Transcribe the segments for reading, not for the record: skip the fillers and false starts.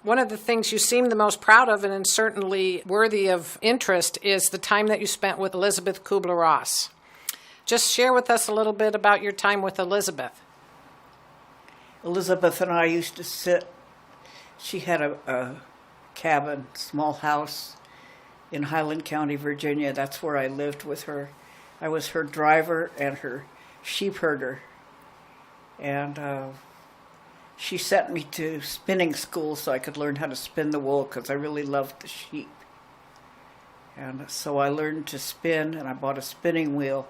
One of the things you seem the most proud of, and certainly worthy of interest, is the time that you spent with Elisabeth Kübler-Ross. Just share with us a little bit about your time with Elisabeth. Elisabeth and I used to sit. She had a cabin, small house in Highland County, Virginia. That's where I lived with her. I was her driver and her sheep herder. And she sent me to spinning school so I could learn how to spin the wool because I really loved the sheep. And so I learned to spin, and I bought a spinning wheel.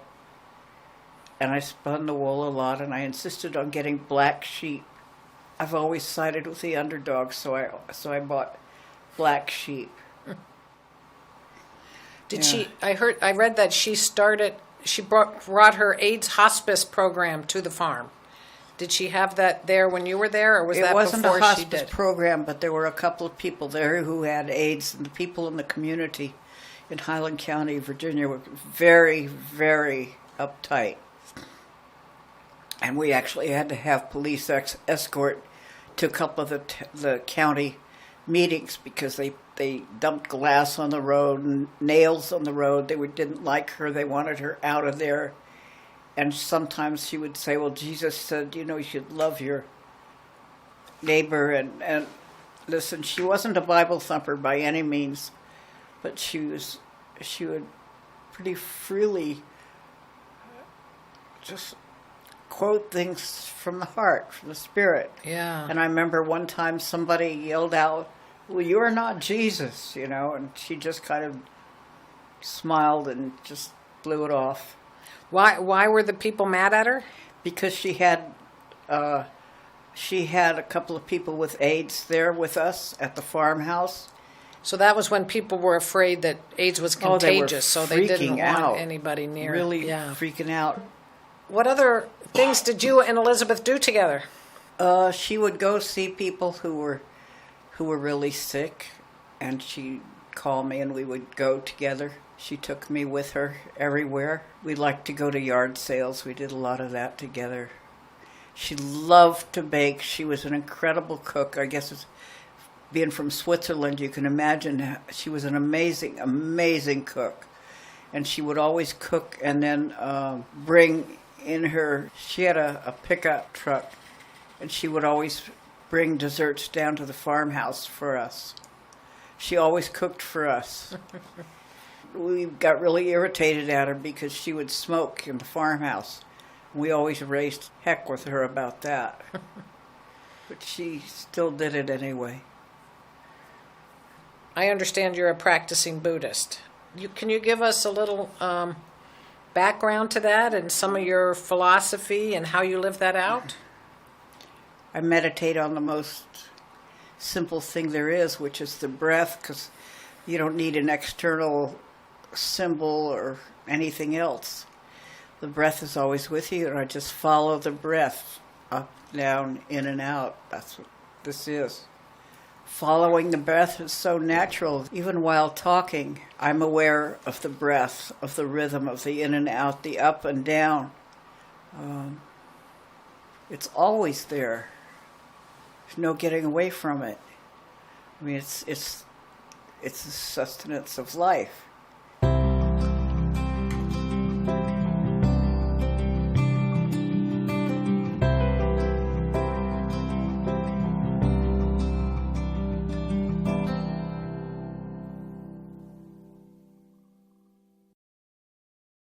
And I spun the wool a lot, and I insisted on getting black sheep. I've always sided with the underdog, so I bought black sheep. I read that she brought her AIDS hospice program to the farm. Did she have that there when you were there, or was that before she did? It wasn't a hospice program, but there were a couple of people there who had AIDS, and the people in the community in Highland County, Virginia, were very, very uptight. And we actually had to have police escort to a couple of the county meetings because they dumped glass on the road and nails on the road. They didn't like her. They wanted her out of there. And sometimes she would say, well, Jesus said, you should love your neighbor. And listen, she wasn't a Bible thumper by any means, but she would pretty freely just quote things from the heart, from the Spirit. Yeah. And I remember one time somebody yelled out, well, you are not Jesus, and she just kind of smiled and just blew it off. Why were the people mad at her? Because she had a couple of people with AIDS there with us at the farmhouse. So that was when people were afraid that AIDS was contagious, so they didn't want anybody near. Really freaking out. What other things did you and Elisabeth do together? She would go see people who were really sick, and she'd call me and we would go together. She took me with her everywhere. We liked to go to yard sales. We did a lot of that together. She loved to bake. She was an incredible cook. I guess being from Switzerland, you can imagine she was an amazing, amazing cook. And she would always cook and then bring in her, she had a pickup truck, and she would always bring desserts down to the farmhouse for us. She always cooked for us. We got really irritated at her because she would smoke in the farmhouse. We always raised heck with her about that. But she still did it anyway. I understand you're a practicing Buddhist. Can you give us a little background to that and some of your philosophy and how you live that out? I meditate on the most simple thing there is, which is the breath, because you don't need an external symbol or anything else. The breath is always with you, and I just follow the breath up, down, in and out. That's what this is. Following the breath is so natural. Even while talking, I'm aware of the breath, of the rhythm, of the in and out, the up and down. It's always there. There's no getting away from it. I mean, it's the sustenance of life.